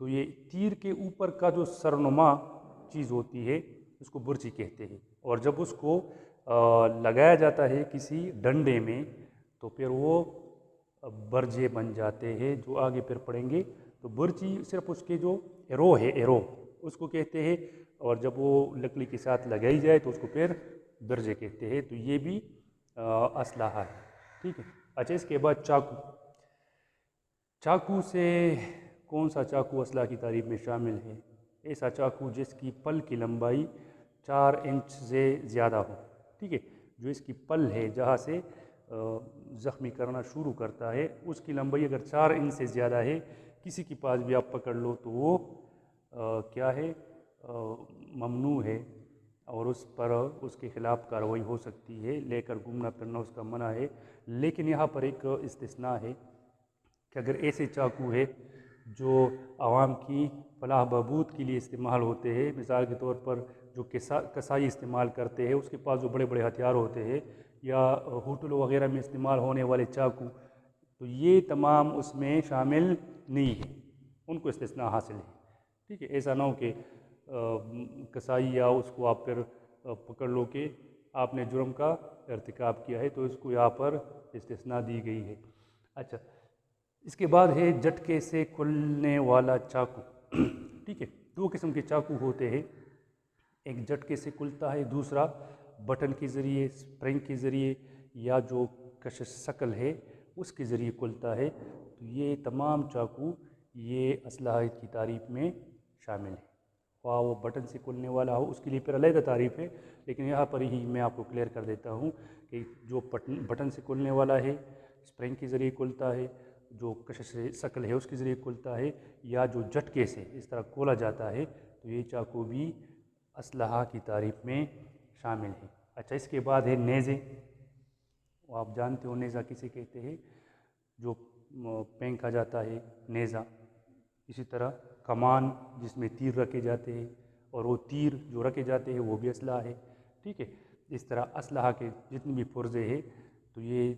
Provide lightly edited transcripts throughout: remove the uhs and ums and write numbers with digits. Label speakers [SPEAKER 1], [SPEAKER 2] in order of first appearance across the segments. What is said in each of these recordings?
[SPEAKER 1] تو یہ تیر کے اوپر کا جو سرنما چیز ہوتی ہے اس کو برچی کہتے ہیں، اور جب اس کو لگایا جاتا ہے کسی ڈنڈے میں تو پھر وہ برجے بن جاتے ہیں جو آگے پھر پڑیں گے۔ تو برچی صرف اس کے جو ایرو ہے، ایرو اس کو کہتے ہیں، اور جب وہ لکڑی کے ساتھ لگائی جائے تو اس کو پھر برجے کہتے ہیں۔ تو یہ بھی اسلحہ ہے، ٹھیک ہے۔ اچھا، اس کے بعد چاقو۔ چاقو سے کون سا چاقو اسلحہ کی تعریف میں شامل ہے؟ ایسا چاقو جس کی پل کی لمبائی 4 انچ سے زیادہ ہو، ٹھیک ہے۔ جو اس کی پل ہے جہاں سے زخمی کرنا شروع کرتا ہے، اس کی لمبائی اگر 4 انچ سے زیادہ ہے، کسی کے پاس بھی آپ پکڑ لو تو وہ کیا ہے، ممنوع ہے، اور اس پر اس کے خلاف کارروائی ہو سکتی ہے۔ لے کر گھومنا پھرنا اس کا منع ہے۔ لیکن یہاں پر ایک استثناء ہے کہ اگر ایسے چاقو ہے جو عوام کی فلاح بہبود کے لیے استعمال ہوتے ہیں، مثال کے طور پر جو کسائی استعمال کرتے ہیں، اس کے پاس جو بڑے بڑے ہتھیار ہوتے ہیں، یا ہوٹلوں وغیرہ میں استعمال ہونے والے چاقو، تو یہ تمام اس میں شامل نہیں ہے، ان کو استثناء حاصل ہے، ٹھیک ہے۔ ایسا نہ ہو کہ کسائی یا اس کو آپ پھر پکڑ لو کہ آپ نے جرم کا ارتکاب کیا ہے، تو اس کو یہاں پر استثناء دی گئی ہے۔ اچھا، اس کے بعد ہے جھٹکے سے کھلنے والا چاقو، ٹھیک ہے۔ 2 قسم کے چاقو ہوتے ہیں، ایک جھٹکے سے کھلتا ہے، دوسرا بٹن کے ذریعے، اسپرنگ کے ذریعے، یا جو کشش شکل ہے اس کے ذریعے کھلتا ہے۔ تو یہ تمام چاقو یہ اسلحہ کی تعریف میں شامل ہے، خواہ وہ بٹن سے کھلنے والا ہو، اس کے لیے پھر علیحدہ تعریف ہے، لیکن یہاں پر ہی میں آپ کو کلیئر کر دیتا ہوں کہ جو بٹن سے کھلنے والا ہے، اسپرنگ کے ذریعے کھلتا ہے، جو کشش شکل ہے اس کے ذریعے کھلتا ہے، یا جو جھٹکے سے اس طرح کھولا جاتا ہے، تو یہ چاقو بھی اسلحہ کی تعریف میں شامل ہے۔ اچھا، اس کے بعد ہے نیزے۔ آپ جانتے ہو نیزہ کسے کہتے ہیں، جو پھینکا جاتا ہے نیزہ۔ اسی طرح کمان جس میں تیر رکھے جاتے ہیں، اور وہ تیر جو رکھے جاتے ہیں وہ بھی اسلحہ ہے، ٹھیک ہے۔ اس طرح اسلحہ کے جتنے بھی پرزے ہیں تو یہ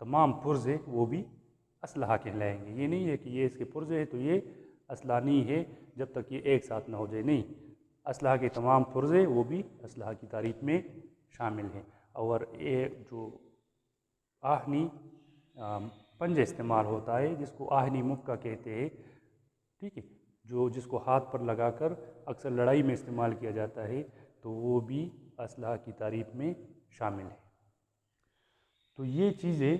[SPEAKER 1] تمام پرزے وہ بھی اسلحہ کہلائیں گے۔ یہ نہیں ہے کہ یہ اس کے پرزے ہیں تو یہ اسلحہ نہیں ہے جب تک یہ ایک ساتھ نہ ہو جائے، نہیں، اسلحہ کے تمام پرزے وہ بھی اسلحہ کی تعریف میں شامل ہیں۔ اور یہ جو آہنی پنجہ استعمال ہوتا ہے، جس کو آہنی مکہ کہتے ہیں، ٹھیک ہے، جس کو ہاتھ پر لگا کر اکثر لڑائی میں استعمال کیا جاتا ہے، تو وہ بھی اسلحہ کی تعریف میں شامل ہے۔ تو یہ چیزیں،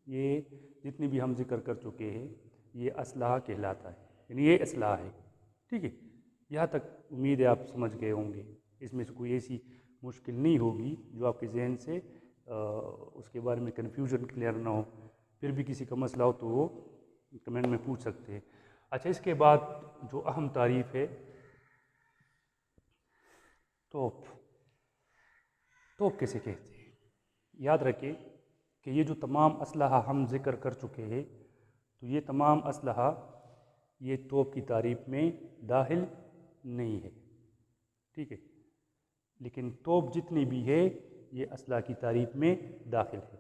[SPEAKER 1] یہ جتنی بھی ہم ذکر کر چکے ہیں، یہ اسلحہ کہلاتا ہے، یعنی یہ اسلحہ ہے، ٹھیک ہے۔ یہاں تک امید ہے آپ سمجھ گئے ہوں گے، اس میں سے کوئی ایسی مشکل نہیں ہوگی جو آپ کے ذہن سے اس کے بارے میں کنفیوژن کلیئر نہ ہو۔ پھر بھی کسی کا مسئلہ ہو تو وہ کمنٹ میں پوچھ سکتے ہیں۔ اچھا، اس کے بعد جو اہم تعریف ہے، توپ۔ توپ کیسے کہتے ہیں؟ یاد رکھیں کہ یہ جو تمام اسلحہ ہم ذکر کر چکے ہیں، تو یہ تمام اسلحہ یہ توپ کی تعریف میں داخل نہیں ہے، ٹھیک ہے، لیکن توپ جتنی بھی ہے یہ اسلحہ کی تعریف میں داخل ہے۔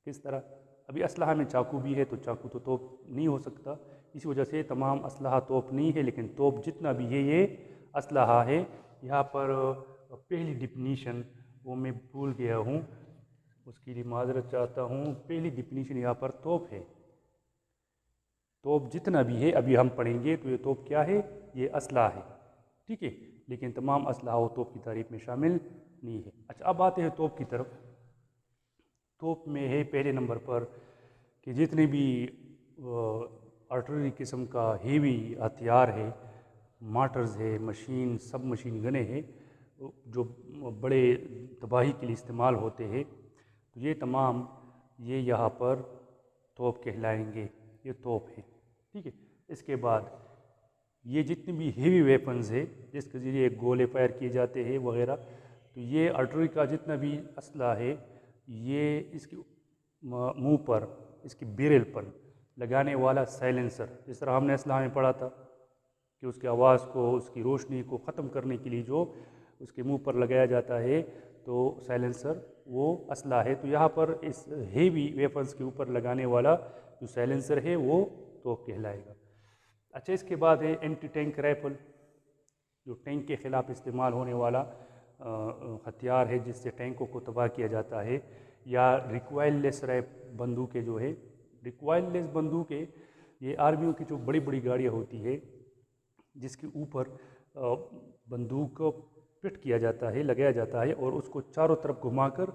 [SPEAKER 1] کس طرح؟ ابھی اسلحہ میں چاقو بھی ہے، تو چاقو تو توپ نہیں ہو سکتا، اسی وجہ سے تمام اسلحہ توپ نہیں ہے، لیکن توپ جتنا بھی ہے یہ اسلحہ ہے۔ یہاں پر پہلی ڈیفینیشن وہ میں بھول گیا ہوں، اس کے لیے معذرت چاہتا ہوں۔ پہلی ڈیفینیشن یہاں پر توپ ہے، توپ جتنا بھی ہے ابھی ہم پڑھیں گے، تو یہ توپ کیا ہے؟ یہ اسلحہ ہے، ٹھیک ہے، لیکن تمام اسلحہ وہ توپ کی تعریف میں شامل نہیں ہے۔ اچھا، اب آتے ہیں توپ کی طرف۔ توپ میں ہے پہلے نمبر پر کہ جتنے بھی آرٹلری قسم کا ہیوی ہتھیار ہے، مارٹرز ہے، مشین، سب مشین گنیں ہیں، جو بڑے تباہی کے لیے استعمال ہوتے ہیں، تو یہ تمام یہ یہاں پر توپ کہلائیں گے، یہ توپ ہے، ٹھیک ہے۔ اس کے بعد یہ جتنے بھی ہیوی ویپنز ہے جس کے ذریعے گولے فائر کیے جاتے ہیں وغیرہ، تو یہ آرٹلری کا جتنا بھی اسلحہ ہے، یہ اس کے منہ پر، اس کی بیرل پر لگانے والا سائلنسر، جس طرح ہم نے اسلحہ میں پڑھا تھا کہ اس کی آواز کو، اس کی روشنی کو ختم کرنے کے لیے جو اس کے منہ پر لگایا جاتا ہے، تو سائلنسر وہ اسلحہ ہے۔ تو یہاں پر اس ہیوی ویپنز کے اوپر لگانے والا جو سائلنسر ہے وہ توپ کہلائے گا۔ اچھا، اس کے بعد ہے اینٹی ٹینک رائفل، جو ٹینک کے خلاف استعمال ہونے والا ہتھیار ہے جس سے ٹینکوں کو تباہ کیا جاتا ہے، یا ریکوائل لیس بندوقیں جو ہے، ریکوائل لیس بندوقیں یہ آرمیوں کی جو بڑی بڑی گاڑیاں ہوتی ہے جس کے اوپر بندوق کو فٹ کیا جاتا ہے، لگایا جاتا ہے اور اس کو چاروں طرف گھما کر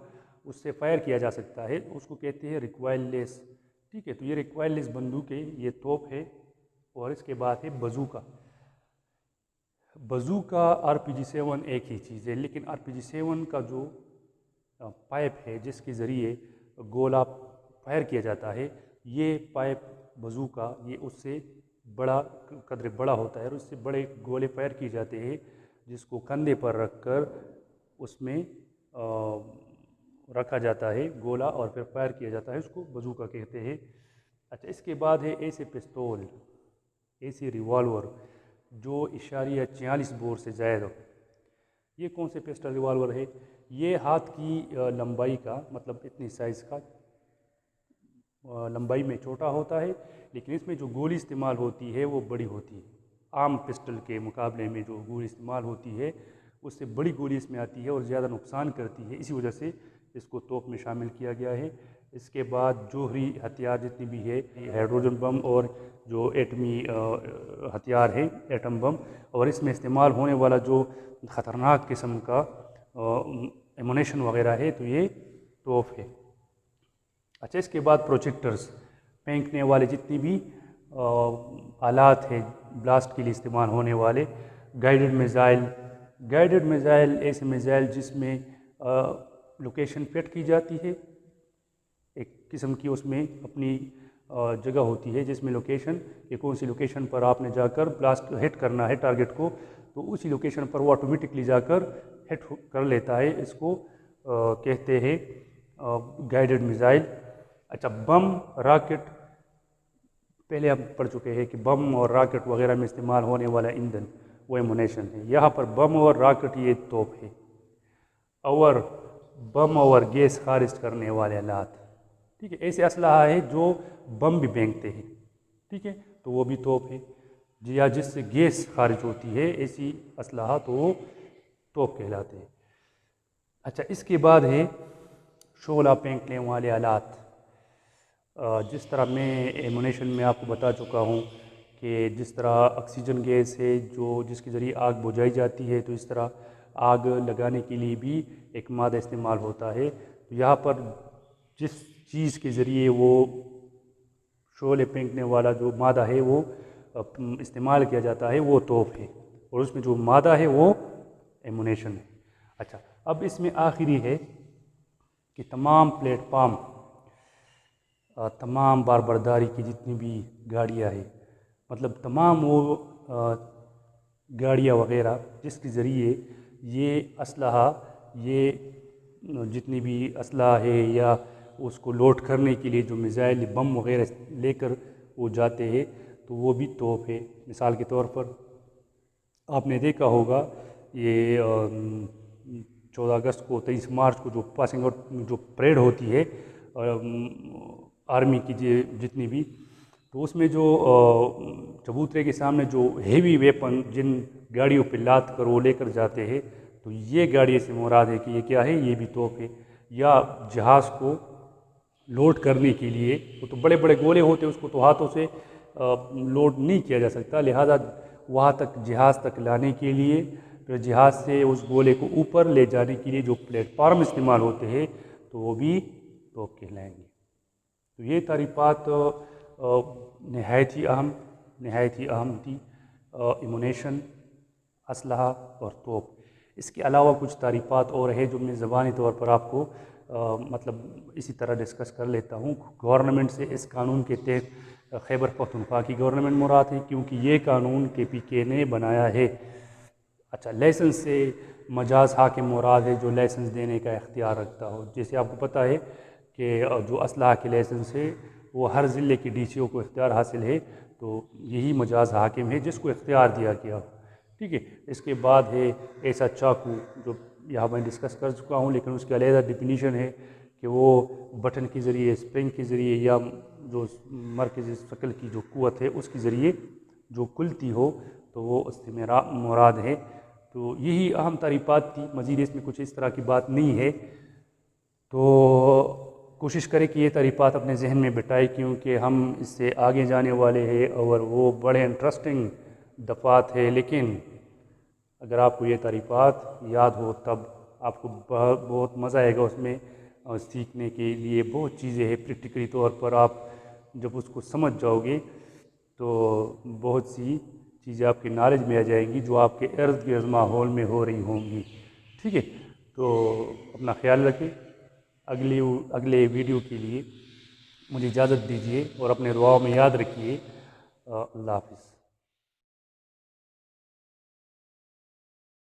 [SPEAKER 1] اس سے فائر کیا جا سکتا ہے، اس کو کہتے ہیں ریکوائل لیس، ٹھیک ہے۔ تو یہ ریکوائل لیس بندوقیں، یہ توپ ہے، اور اس کے بعد ہے بزوکا۔ بزوکا RPG-7 ایک ہی چیز ہے، لیکن RPG-7 کا جو پائپ ہے جس کے ذریعے گولہ فائر کیا جاتا ہے، یہ پائپ بزوکا یہ اس سے بڑا قدر بڑا ہوتا ہے اور اس سے بڑے گولے فائر کیے جاتے ہیں، جس کو کندھے پر رکھ کر اس میں رکھا جاتا ہے گولہ اور پھر فائر کیا جاتا ہے، اس کو بزوکا کہتے ہیں۔ اچھا، اس کے بعد ہے ایسے پستول، ایسی ریوالور جو 0.46 بور سے زائد ہو۔ یہ کون سے پسٹل ریوالور ہے؟ یہ ہاتھ کی لمبائی کا، مطلب اتنی سائز کا، لمبائی میں چھوٹا ہوتا ہے، لیکن اس میں جو گولی استعمال ہوتی ہے وہ بڑی ہوتی ہے۔ عام پسٹل کے مقابلے میں جو گولی استعمال ہوتی ہے اس سے بڑی گولی اس میں آتی ہے اور زیادہ نقصان کرتی ہے، اسی وجہ سے اس کو توپ میں شامل کیا گیا ہے۔ اس کے بعد جوہری ہتھیار جتنی بھی ہے، ہائیڈروجن بم اور جو ایٹمی ہتھیار ہے، ایٹم بم، اور اس میں استعمال ہونے والا جو خطرناک قسم کا ایمونیشن وغیرہ ہے، تو یہ توپ ہے۔ اچھا، اس کے بعد پروجیکٹرز، پھینکنے والے جتنی بھی آلات ہیں بلاسٹ کے لیے استعمال ہونے والے، گائیڈڈ میزائل۔ گائیڈڈ میزائل ایسے میزائل جس میں لوکیشن فٹ کی جاتی ہے، ایک قسم کی اس میں اپنی جگہ ہوتی ہے جس میں لوکیشن، کہ کون سی لوکیشن پر آپ نے جا کر بلاسٹ ہٹ کرنا ہے ٹارگٹ کو، تو اسی لوکیشن پر وہ آٹومیٹکلی جا کر ہٹ کر لیتا ہے، اس کو کہتے ہیں گائیڈڈ میزائل۔ اچھا، بم، راکٹ، پہلے ہم پڑھ چکے ہیں کہ بم اور راکٹ وغیرہ میں استعمال ہونے والا ایندھن وہ ایمونیشن ہے، یہاں پر بم اور راکٹ یہ توپ ہے، اور بم اور گیس خارج کرنے والے آلات، ٹھیک ہے۔ ایسے اسلحہ ہے جو بم بھی پھینکتے ہیں، ٹھیک ہے، تو وہ بھی توپ ہے، یا جس سے گیس خارج ہوتی ہے، ایسی اسلحہ تو وہ توپ کہلاتے ہیں۔ اچھا، اس کے بعد ہے شعلہ پھینکنے والے آلات۔ جس طرح میں ایمونیشن میں آپ کو بتا چکا ہوں کہ جس طرح آکسیجن گیس ہے جو جس کے ذریعے آگ بجھائی جاتی ہے، تو اس طرح آگ لگانے کے لیے بھی ایک مادہ استعمال ہوتا ہے۔ تو یہاں پر جس چیز کے ذریعے وہ شعلے پھینکنے والا جو مادہ ہے وہ استعمال کیا جاتا ہے، وہ توپ ہے، اور اس میں جو مادہ ہے وہ ایمونیشن ہے۔ اچھا، اب اس میں آخری ہے کہ تمام پلیٹ فارم، تمام باربرداری کی جتنی بھی گاڑیاں ہیں، مطلب تمام وہ گاڑیاں وغیرہ جس کے ذریعے یہ اسلحہ، یہ جتنی بھی اسلحہ ہے یا اس کو لوڈ کرنے کے لیے جو میزائل، بم وغیرہ لے کر وہ جاتے ہیں، تو وہ بھی توپ ہے۔ مثال کے طور پر آپ نے دیکھا ہوگا یہ 14 اگست کو، 23 مارچ کو جو پاسنگ آؤٹ جو پریڈ ہوتی ہے آرمی کی جتنی بھی، تو اس میں جو چبوترے کے سامنے جو ہیوی ویپن جن گاڑیوں پہ لاد کر وہ لے کر جاتے ہیں، تو یہ گاڑی سے مراد ہے کہ یہ کیا ہے، یہ بھی توپ ہے۔ یا جہاز کو لوڈ کرنے کے لیے، وہ تو بڑے بڑے گولے ہوتے ہیں، اس کو تو ہاتھوں سے لوڈ نہیں کیا جا سکتا، لہذا وہاں تک جہاز تک لانے کے لیے، پھر جہاز سے اس گولے کو اوپر لے جانے کے لیے جو پلیٹ فارم استعمال ہوتے ہیں، تو وہ بھی توپ کہلائیں گے۔ تو یہ تعریفات نہایت ہی اہم تھی، ایمونیشن، اسلحہ اور توپ۔ اس کے علاوہ کچھ تعریفات اور ہے جو میں زبانی طور پر آپ کو مطلب اسی طرح ڈسکس کر لیتا ہوں۔ گورنمنٹ سے اس قانون کے تحت خیبر پختونخوا کی گورنمنٹ مراد ہے، کیونکہ یہ قانون KPK نے بنایا ہے۔ اچھا، لائسنس سے مجاز حاکم مراد ہے جو لائسنس دینے کا اختیار رکھتا ہو۔ جیسے آپ کو پتہ ہے کہ جو اسلحہ کے لائسنس ہے وہ ہر ضلع کے DCO کو اختیار حاصل ہے، تو یہی مجاز حاکم ہے جس کو اختیار دیا گیا ہو، ٹھیک ہے۔ اس کے بعد ہے ایسا چاقو، جو یہاں میں ڈسکس کر چکا ہوں، لیکن اس کی علیحدہ ڈیفینیشن ہے کہ وہ بٹن کے ذریعے، اسپرنگ کے ذریعے، یا جو مرکزی ثقل کی جو قوت ہے اس کے ذریعے جو کلتی ہو تو وہ اس سے میرا مراد ہے۔ تو یہی اہم ترین بات تھی، مزید اس میں کچھ اس طرح کی بات نہیں ہے۔ تو کوشش کریں کہ یہ تعریفات اپنے ذہن میں بٹھائیں، کیونکہ ہم اس سے آگے جانے والے ہیں اور وہ بڑے انٹرسٹنگ دفعات ہے، لیکن اگر آپ کو یہ تعریفات یاد ہو تب آپ کو بہت مزہ آئے گا اس میں، اور سیکھنے کے لیے بہت چیزیں ہیں۔ پریکٹیکلی طور پر آپ جب اس کو سمجھ جاؤ گے تو بہت سی چیزیں آپ کی نالج میں آ جائیں گی جو آپ کے ارد گرد ماحول میں ہو رہی ہوں گی، ٹھیک ہے؟ تو اپنا خیال رکھیں۔ اگلے ویڈیو کے لیے مجھے اجازت دیجیے اور اپنے دعاؤں میں یاد رکھیے۔ اللہ حافظ۔